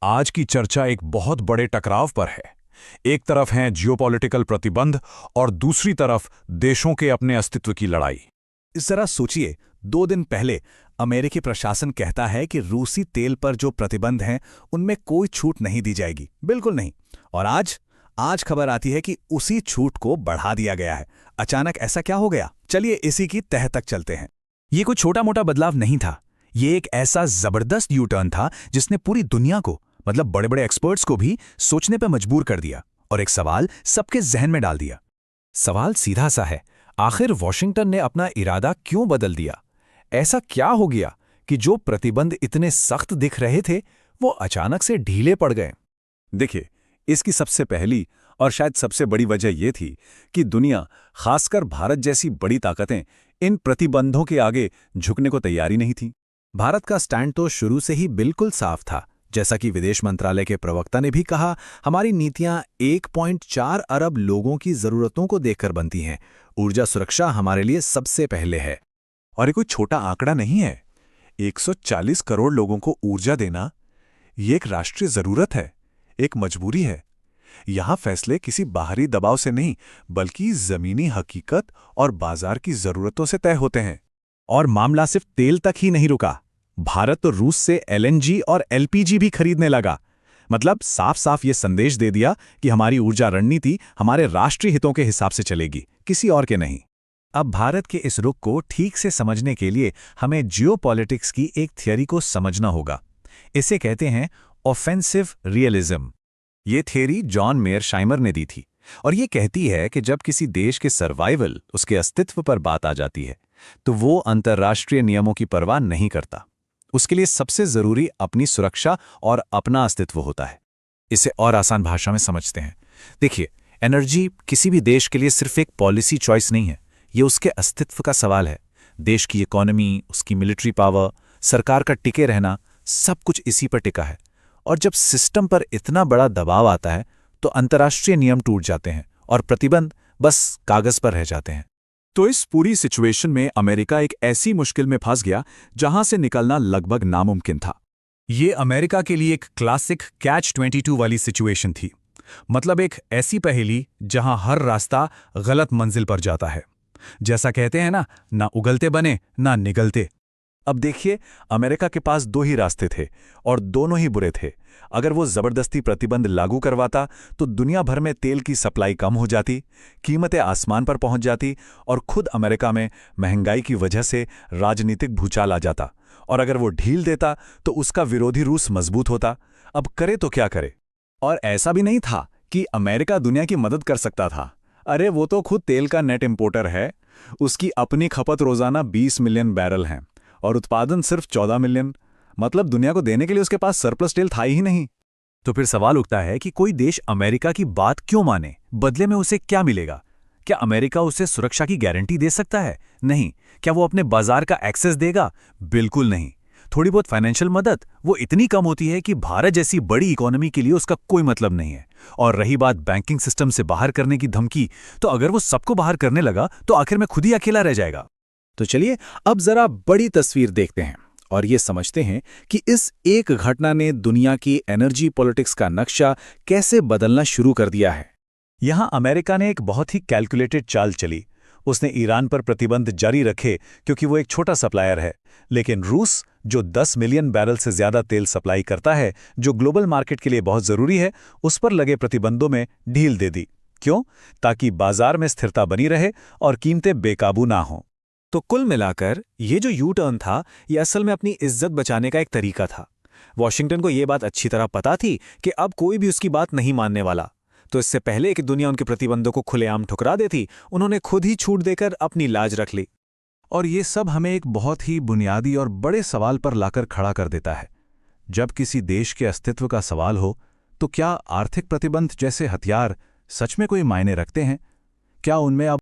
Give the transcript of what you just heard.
आज की चर्चा एक बहुत बड़े टकराव पर है। एक तरफ हैं जियोपॉलिटिकल प्रतिबंध और दूसरी तरफ देशों के अपने अस्तित्व की लड़ाई। जरा सोचिए, 2 दिन पहले अमेरिकी प्रशासन कहता है कि रूसी तेल पर जो प्रतिबंध हैं उनमें कोई छूट नहीं दी जाएगी, बिल्कुल नहीं। और आज खबर आती है कि उसी छूट को बढ़ा दिया गया है। अचानक ऐसा क्या हो गया? चलिए इसी की तह तक चलते हैं। ये कोई छोटा मोटा बदलाव नहीं था। ये एक ऐसा जबरदस्त यू टर्न था जिसने पूरी दुनिया को, मतलब बड़े बड़े एक्सपर्ट्स को भी सोचने पर मजबूर कर दिया और एक सवाल सबके जहन में डाल दिया। सवाल सीधा सा है, आखिर वॉशिंगटन ने अपना इरादा क्यों बदल दिया? ऐसा क्या हो गया कि जो प्रतिबंध इतने सख्त दिख रहे थे वो अचानक से ढीले पड़ गए? देखिए, इसकी सबसे पहली और शायद सबसे बड़ी वजह यह थी कि दुनिया, खासकर भारत जैसी बड़ी ताकतें, इन प्रतिबंधों के आगे झुकने को तैयारी नहीं थी। भारत का स्टैंड तो शुरू से ही बिल्कुल साफ था। जैसा कि विदेश मंत्रालय के प्रवक्ता ने भी कहा, हमारी नीतियां 1.4 अरब लोगों की जरूरतों को देखकर बनती हैं। ऊर्जा सुरक्षा हमारे लिए सबसे पहले है। और ये कोई छोटा आंकड़ा नहीं है। 140 करोड़ लोगों को ऊर्जा देना, ये एक राष्ट्रीय जरूरत है, एक मजबूरी है। यहां फैसले किसी बाहरी दबाव से नहीं, बल्कि जमीनी हकीकत और बाजार की जरूरतों से तय होते हैं। और मामला सिर्फ तेल तक ही नहीं रुका। भारत तो रूस से एलएनजी और एलपीजी भी खरीदने लगा। मतलब साफ साफ ये संदेश दे दिया कि हमारी ऊर्जा रणनीति हमारे राष्ट्रीय हितों के हिसाब से चलेगी, किसी और के नहीं। अब भारत के इस रुख को ठीक से समझने के लिए हमें जियोपॉलिटिक्स की एक थियरी को समझना होगा। इसे कहते हैं ऑफेंसिव रियलिज्म। ये थियरी जॉन मेयरशाइमर ने दी थी और ये कहती है कि जब किसी देश के सर्वाइवल, उसके अस्तित्व पर बात आ जाती है, तो वो अंतर्राष्ट्रीय नियमों की परवाह नहीं करता। उसके लिए सबसे जरूरी अपनी सुरक्षा और अपना अस्तित्व होता है। इसे और आसान भाषा में समझते हैं। देखिए, एनर्जी किसी भी देश के लिए सिर्फ एक पॉलिसी चॉइस नहीं है, ये उसके अस्तित्व का सवाल है। देश की इकोनॉमी, उसकी मिलिट्री पावर, सरकार का टिके रहना, सब कुछ इसी पर टिका है। और जब सिस्टम पर इतना बड़ा दबाव आता है तो अंतर्राष्ट्रीय नियम टूट जाते हैं और प्रतिबंध बस कागज पर रह जाते हैं। तो इस पूरी सिचुएशन में अमेरिका एक ऐसी मुश्किल में फंस गया जहां से निकलना लगभग नामुमकिन था। ये अमेरिका के लिए एक क्लासिक कैच-22 वाली सिचुएशन थी। मतलब एक ऐसी पहेली जहां हर रास्ता गलत मंजिल पर जाता है। जैसा कहते हैं ना उगलते बने ना निगलते। अब देखिए, अमेरिका के पास 2 ही रास्ते थे और दोनों ही बुरे थे। अगर वो जबरदस्ती प्रतिबंध लागू करवाता तो दुनिया भर में तेल की सप्लाई कम हो जाती, कीमतें आसमान पर पहुंच जाती और खुद अमेरिका में महंगाई की वजह से राजनीतिक भूचाल आ जाता। और अगर वो ढील देता तो उसका विरोधी रूस मजबूत होता। अब करे तो क्या करे? और ऐसा भी नहीं था कि अमेरिका दुनिया की मदद कर सकता था। अरे वो तो खुद तेल का नेट इंपोर्टर है। उसकी अपनी खपत रोजाना 20 मिलियन बैरल हैं और उत्पादन सिर्फ 14 मिलियन। मतलब दुनिया को देने के लिए उसके पास सरप्लस तेल था ही नहीं। तो फिर सवाल उठता है कि कोई देश अमेरिका की बात क्यों माने? बदले में उसे क्या मिलेगा? क्या अमेरिका उसे सुरक्षा की गारंटी दे सकता है? नहीं। क्या वो अपने बाजार का एक्सेस देगा? बिल्कुल नहीं। थोड़ी बहुत फाइनेंशियल मदद, वो इतनी कम होती है कि भारत जैसी बड़ी इकोनॉमी के लिए उसका कोई मतलब नहीं है। और रही बात बैंकिंग सिस्टम से बाहर करने की धमकी, तो अगर वो सबको बाहर करने लगा तो आखिर में खुद ही अकेला रह जाएगा। तो चलिए अब जरा बड़ी तस्वीर देखते हैं और ये समझते हैं कि इस एक घटना ने दुनिया की एनर्जी पॉलिटिक्स का नक्शा कैसे बदलना शुरू कर दिया है। यहां अमेरिका ने एक बहुत ही कैलकुलेटेड चाल चली। उसने ईरान पर प्रतिबंध जारी रखे क्योंकि वो एक छोटा सप्लायर है। लेकिन रूस, जो 10 मिलियन बैरल से ज्यादा तेल सप्लाई करता है, जो ग्लोबल मार्केट के लिए बहुत जरूरी है, उस पर लगे प्रतिबंधों में ढील दे दी। क्यों? ताकि बाजार में स्थिरता बनी रहे और कीमतें बेकाबू ना हों। तो कुल मिलाकर ये जो यू टर्न था, ये असल में अपनी इज्जत बचाने का एक तरीका था। वॉशिंगटन को ये बात अच्छी तरह पता थी कि अब कोई भी उसकी बात नहीं मानने वाला। तो इससे पहले कि दुनिया उनके प्रतिबंधों को खुलेआम ठुकरा देती, उन्होंने खुद ही छूट देकर अपनी लाज रख ली। और ये सब हमें एक बहुत ही बुनियादी और बड़े सवाल पर लाकर खड़ा कर देता है। जब किसी देश के अस्तित्व का सवाल हो, तो क्या आर्थिक प्रतिबंध जैसे हथियार सच में कोई मायने रखते हैं? क्या उनमें अब